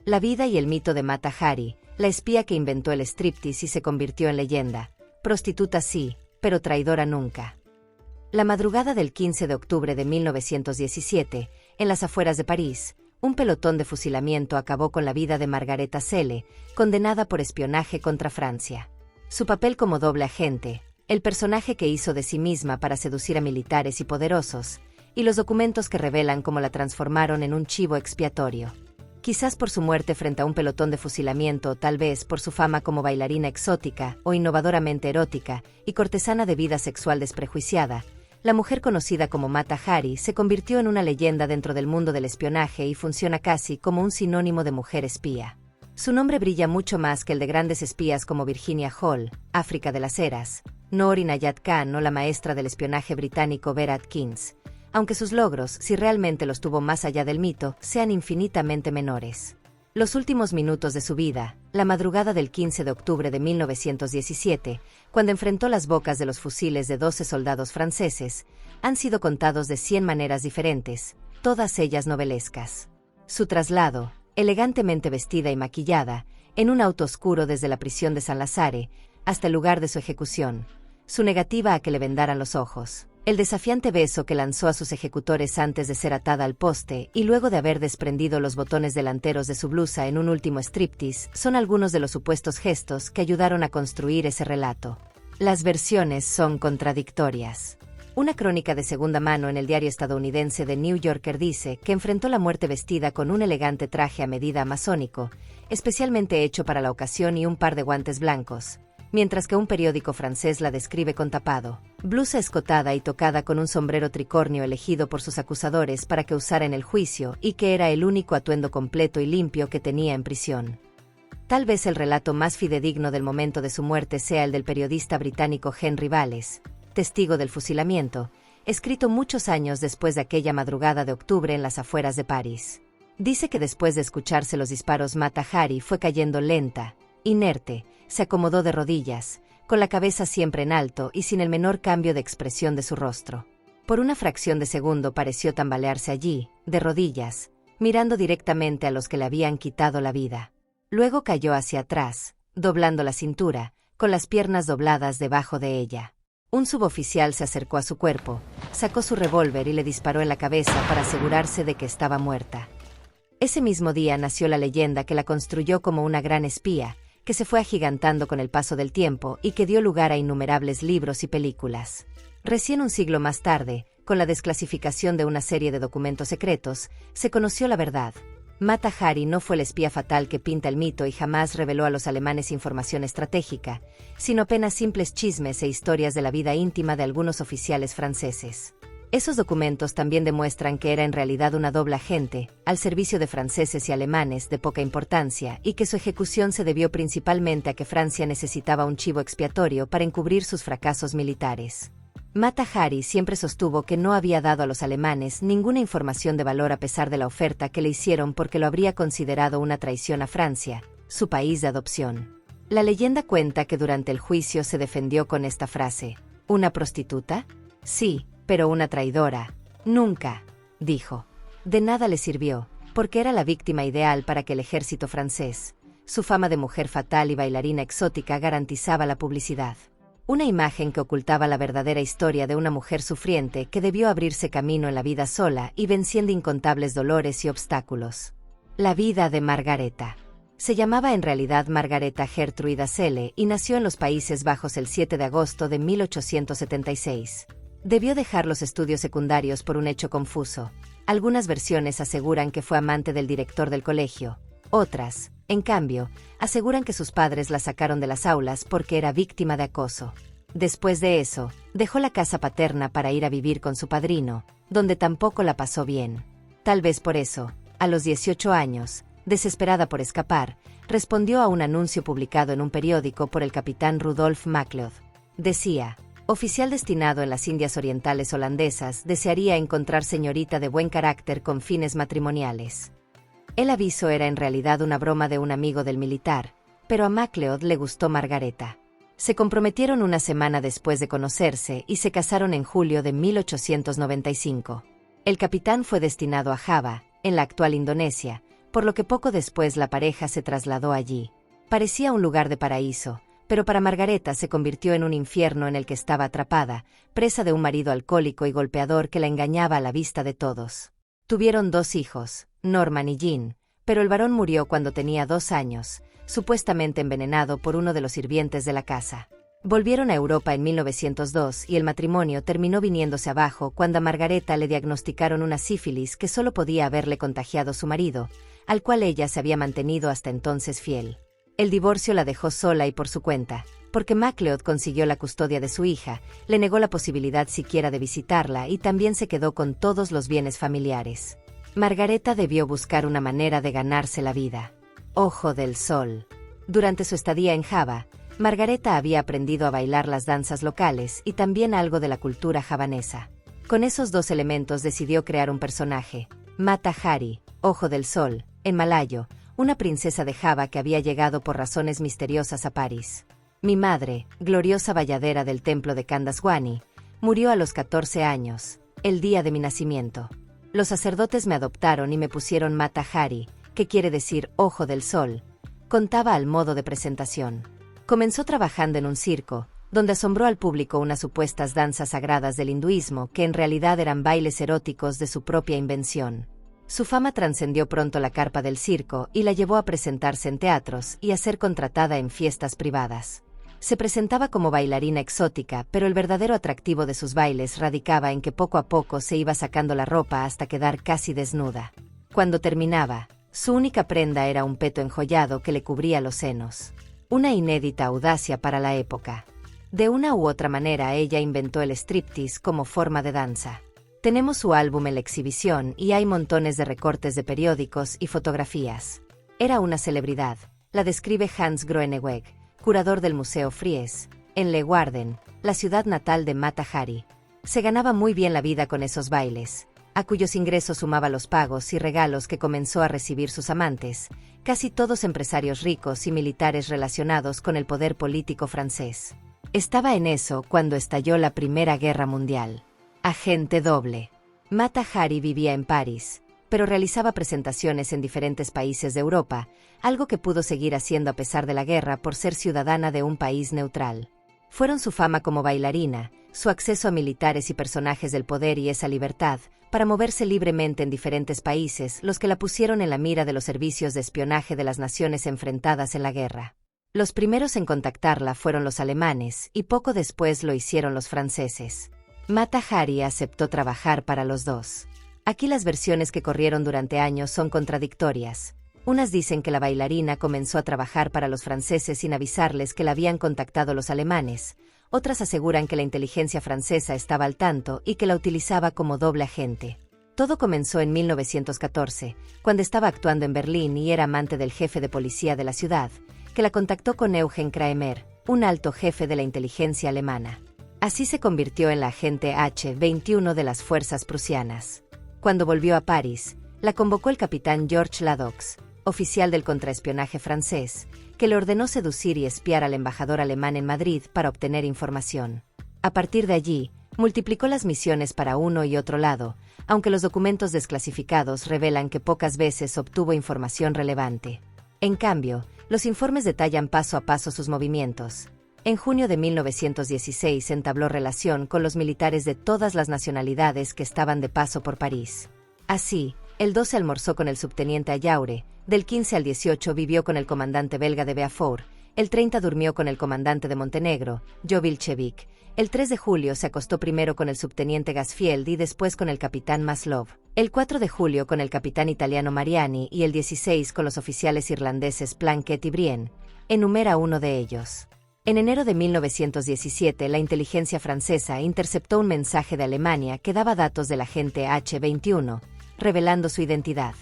La vida y el mito de Mata Hari, la espía que inventó el striptease y se convirtió en leyenda. Prostituta sí, pero traidora nunca. La madrugada del 15 de octubre de 1917, en las afueras de París, un pelotón de fusilamiento acabó con la vida de Margareta Celle, condenada por espionaje contra Francia. Su papel como doble agente, el personaje que hizo de sí misma para seducir a militares y poderosos, y los documentos que revelan cómo la transformaron en un chivo expiatorio. Quizás por su muerte frente a un pelotón de fusilamiento o tal vez por su fama como bailarina exótica o innovadoramente erótica y cortesana de vida sexual desprejuiciada, la mujer conocida como Mata Hari se convirtió en una leyenda dentro del mundo del espionaje y funciona casi como un sinónimo de mujer espía. Su nombre brilla mucho más que el de grandes espías como Virginia Hall, África de las Heras, Noor Inayat Khan o la maestra del espionaje británico Vera Atkins, aunque sus logros, si realmente los tuvo más allá del mito, sean infinitamente menores. Los últimos minutos de su vida, la madrugada del 15 de octubre de 1917, cuando enfrentó las bocas de los fusiles de 12 soldados franceses, han sido contados de 100 maneras diferentes, todas ellas novelescas. Su traslado, elegantemente vestida y maquillada, en un auto oscuro desde la prisión de Saint-Lazare, hasta el lugar de su ejecución. Su negativa a que le vendaran los ojos. El desafiante beso que lanzó a sus ejecutores antes de ser atada al poste y luego de haber desprendido los botones delanteros de su blusa en un último striptease son algunos de los supuestos gestos que ayudaron a construir ese relato. Las versiones son contradictorias. Una crónica de segunda mano en el diario estadounidense The New Yorker dice que enfrentó la muerte vestida con un elegante traje a medida amazónico, especialmente hecho para la ocasión y un par de guantes blancos, mientras que un periódico francés la describe con tapado, blusa escotada y tocada con un sombrero tricornio elegido por sus acusadores para que usara en el juicio y que era el único atuendo completo y limpio que tenía en prisión. Tal vez el relato más fidedigno del momento de su muerte sea el del periodista británico Henry Valles, testigo del fusilamiento, escrito muchos años después de aquella madrugada de octubre en las afueras de París. Dice que después de escucharse los disparos Mata Hari fue cayendo lenta, inerte, se acomodó de rodillas, con la cabeza siempre en alto y sin el menor cambio de expresión de su rostro. Por una fracción de segundo pareció tambalearse allí, de rodillas, mirando directamente a los que le habían quitado la vida. Luego cayó hacia atrás, doblando la cintura, con las piernas dobladas debajo de ella. Un suboficial se acercó a su cuerpo, sacó su revólver y le disparó en la cabeza para asegurarse de que estaba muerta. Ese mismo día nació la leyenda que la construyó como una gran espía, que se fue agigantando con el paso del tiempo y que dio lugar a innumerables libros y películas. Recién un siglo más tarde, con la desclasificación de una serie de documentos secretos, se conoció la verdad. Mata Hari no fue el espía fatal que pinta el mito y jamás reveló a los alemanes información estratégica, sino apenas simples chismes e historias de la vida íntima de algunos oficiales franceses. Esos documentos también demuestran que era en realidad una doble agente, al servicio de franceses y alemanes de poca importancia, y que su ejecución se debió principalmente a que Francia necesitaba un chivo expiatorio para encubrir sus fracasos militares. Mata Hari siempre sostuvo que no había dado a los alemanes ninguna información de valor a pesar de la oferta que le hicieron porque lo habría considerado una traición a Francia, su país de adopción. La leyenda cuenta que durante el juicio se defendió con esta frase: ¿una prostituta? Sí, pero una traidora, nunca, dijo. De nada le sirvió, porque era la víctima ideal para que el ejército francés, su fama de mujer fatal y bailarina exótica garantizaba la publicidad. Una imagen que ocultaba la verdadera historia de una mujer sufriente que debió abrirse camino en la vida sola y venciendo incontables dolores y obstáculos. La vida de Margareta. Se llamaba en realidad Margareta Gertruida Celle y nació en los Países Bajos el 7 de agosto de 1876. Debió dejar los estudios secundarios por un hecho confuso. Algunas versiones aseguran que fue amante del director del colegio. Otras, en cambio, aseguran que sus padres la sacaron de las aulas porque era víctima de acoso. Después de eso, dejó la casa paterna para ir a vivir con su padrino, donde tampoco la pasó bien. Tal vez por eso, a los 18 años, desesperada por escapar, respondió a un anuncio publicado en un periódico por el capitán Rudolf MacLeod. Decía: oficial destinado en las Indias Orientales holandesas, desearía encontrar señorita de buen carácter con fines matrimoniales. El aviso era en realidad una broma de un amigo del militar, pero a MacLeod le gustó Margareta. Se comprometieron una semana después de conocerse y se casaron en julio de 1895. El capitán fue destinado a Java, en la actual Indonesia, por lo que poco después la pareja se trasladó allí. Parecía un lugar de paraíso, pero para Margareta se convirtió en un infierno en el que estaba atrapada, presa de un marido alcohólico y golpeador que la engañaba a la vista de todos. Tuvieron 2 hijos, Norman y Jean, pero el varón murió cuando tenía 2 años, supuestamente envenenado por uno de los sirvientes de la casa. Volvieron a Europa en 1902 y el matrimonio terminó viniéndose abajo cuando a Margareta le diagnosticaron una sífilis que solo podía haberle contagiado su marido, al cual ella se había mantenido hasta entonces fiel. El divorcio la dejó sola y por su cuenta, porque MacLeod consiguió la custodia de su hija, le negó la posibilidad siquiera de visitarla y también se quedó con todos los bienes familiares. Margareta debió buscar una manera de ganarse la vida. Ojo del Sol. Durante su estadía en Java, Margareta había aprendido a bailar las danzas locales y también algo de la cultura javanesa. Con esos 2 elementos decidió crear un personaje, Mata Hari, Ojo del Sol, en malayo, una princesa de Java que había llegado por razones misteriosas a París. Mi madre, gloriosa valladera del templo de Kandaswani, murió a los 14 años, el día de mi nacimiento. Los sacerdotes me adoptaron y me pusieron Mata Hari, que quiere decir Ojo del Sol, contaba al modo de presentación. Comenzó trabajando en un circo, donde asombró al público unas supuestas danzas sagradas del hinduismo que en realidad eran bailes eróticos de su propia invención. Su fama trascendió pronto la carpa del circo y la llevó a presentarse en teatros y a ser contratada en fiestas privadas. Se presentaba como bailarina exótica, pero el verdadero atractivo de sus bailes radicaba en que poco a poco se iba sacando la ropa hasta quedar casi desnuda. Cuando terminaba, su única prenda era un peto enjollado que le cubría los senos. Una inédita audacia para la época. De una u otra manera ella inventó el striptease como forma de danza. Tenemos su álbum en la exhibición y hay montones de recortes de periódicos y fotografías. Era una celebridad, la describe Hans Groeneweg, curador del Museo Fries, en Leeuwarden, la ciudad natal de Mata Hari. Se ganaba muy bien la vida con esos bailes, a cuyos ingresos sumaba los pagos y regalos que comenzó a recibir sus amantes, casi todos empresarios ricos y militares relacionados con el poder político francés. Estaba en eso cuando estalló la Primera Guerra Mundial. Agente doble. Mata Hari vivía en París, pero realizaba presentaciones en diferentes países de Europa, algo que pudo seguir haciendo a pesar de la guerra por ser ciudadana de un país neutral. Fueron su fama como bailarina, su acceso a militares y personajes del poder y esa libertad, para moverse libremente en diferentes países, los que la pusieron en la mira de los servicios de espionaje de las naciones enfrentadas en la guerra. Los primeros en contactarla fueron los alemanes y poco después lo hicieron los franceses. Mata Hari aceptó trabajar para los dos. Aquí las versiones que corrieron durante años son contradictorias. Unas dicen que la bailarina comenzó a trabajar para los franceses sin avisarles que la habían contactado los alemanes. Otras aseguran que la inteligencia francesa estaba al tanto y que la utilizaba como doble agente. Todo comenzó en 1914, cuando estaba actuando en Berlín y era amante del jefe de policía de la ciudad, que la contactó con Eugen Kraemer, un alto jefe de la inteligencia alemana. Así se convirtió en la agente H-21 de las fuerzas prusianas. Cuando volvió a París, la convocó el capitán Georges Ladoux, oficial del contraespionaje francés, que le ordenó seducir y espiar al embajador alemán en Madrid para obtener información. A partir de allí, multiplicó las misiones para uno y otro lado, aunque los documentos desclasificados revelan que pocas veces obtuvo información relevante. En cambio, los informes detallan paso a paso sus movimientos. En junio de 1916 entabló relación con los militares de todas las nacionalidades que estaban de paso por París. Así, el 12 almorzó con el subteniente Ayaure, del 15 al 18 vivió con el comandante belga de Beaufort, el 30 durmió con el comandante de Montenegro, Jovilchevic, el 3 de julio se acostó primero con el subteniente Gasfield y después con el capitán Maslov, el 4 de julio con el capitán italiano Mariani y el 16 con los oficiales irlandeses Plunkett y Brienne, enumera uno de ellos. En enero de 1917 la inteligencia francesa interceptó un mensaje de Alemania que daba datos del agente H-21, revelando su identidad.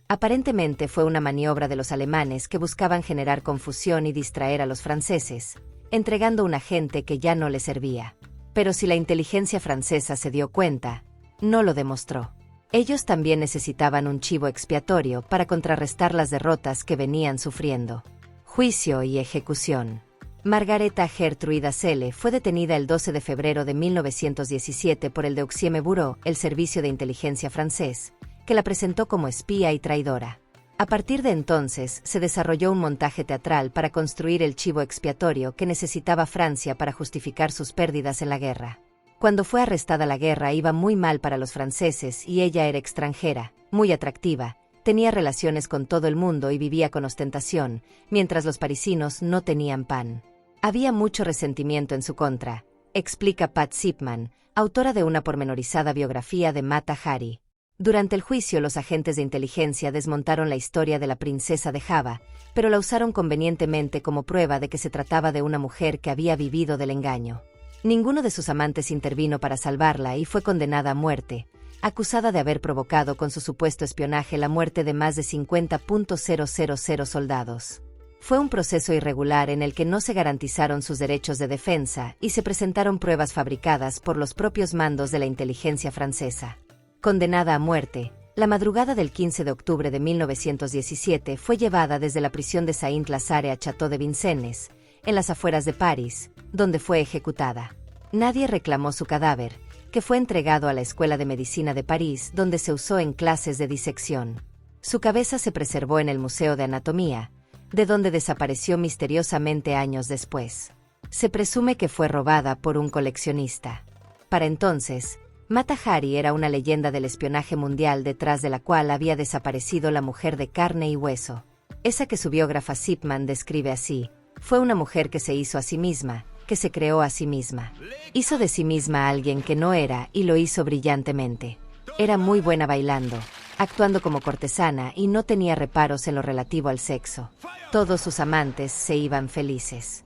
Aparentemente fue una maniobra de los alemanes que buscaban generar confusión y distraer a los franceses, entregando un agente que ya no le servía. Pero si la inteligencia francesa se dio cuenta, no lo demostró. Ellos también necesitaban un chivo expiatorio para contrarrestar las derrotas que venían sufriendo. Juicio y ejecución. Margareta Gertruida Selle fue detenida el 12 de febrero de 1917 por el Deuxième Bureau, el servicio de inteligencia francés, que la presentó como espía y traidora. A partir de entonces, se desarrolló un montaje teatral para construir el chivo expiatorio que necesitaba Francia para justificar sus pérdidas en la guerra. Cuando fue arrestada la guerra iba muy mal para los franceses y ella era extranjera, muy atractiva, tenía relaciones con todo el mundo y vivía con ostentación, mientras los parisinos no tenían pan. Había mucho resentimiento en su contra, explica Pat Sipman, autora de una pormenorizada biografía de Mata Hari. Durante el juicio los agentes de inteligencia desmontaron la historia de la princesa de Java, pero la usaron convenientemente como prueba de que se trataba de una mujer que había vivido del engaño. Ninguno de sus amantes intervino para salvarla y fue condenada a muerte, acusada de haber provocado con su supuesto espionaje la muerte de más de 50.000 soldados. Fue un proceso irregular en el que no se garantizaron sus derechos de defensa y se presentaron pruebas fabricadas por los propios mandos de la inteligencia francesa. Condenada a muerte, la madrugada del 15 de octubre de 1917 fue llevada desde la prisión de Saint-Lazare a Château de Vincennes, en las afueras de París, donde fue ejecutada. Nadie reclamó su cadáver, que fue entregado a la Escuela de Medicina de París, donde se usó en clases de disección. Su cabeza se preservó en el Museo de Anatomía, de donde desapareció misteriosamente años después. Se presume que fue robada por un coleccionista. Para entonces, Mata Hari era una leyenda del espionaje mundial detrás de la cual había desaparecido la mujer de carne y hueso. Esa que su biógrafa Sipman describe así: fue una mujer que se hizo a sí misma, que se creó a sí misma. Hizo de sí misma a alguien que no era y lo hizo brillantemente. Era muy buena bailando, actuando como cortesana y no tenía reparos en lo relativo al sexo. Todos sus amantes se iban felices.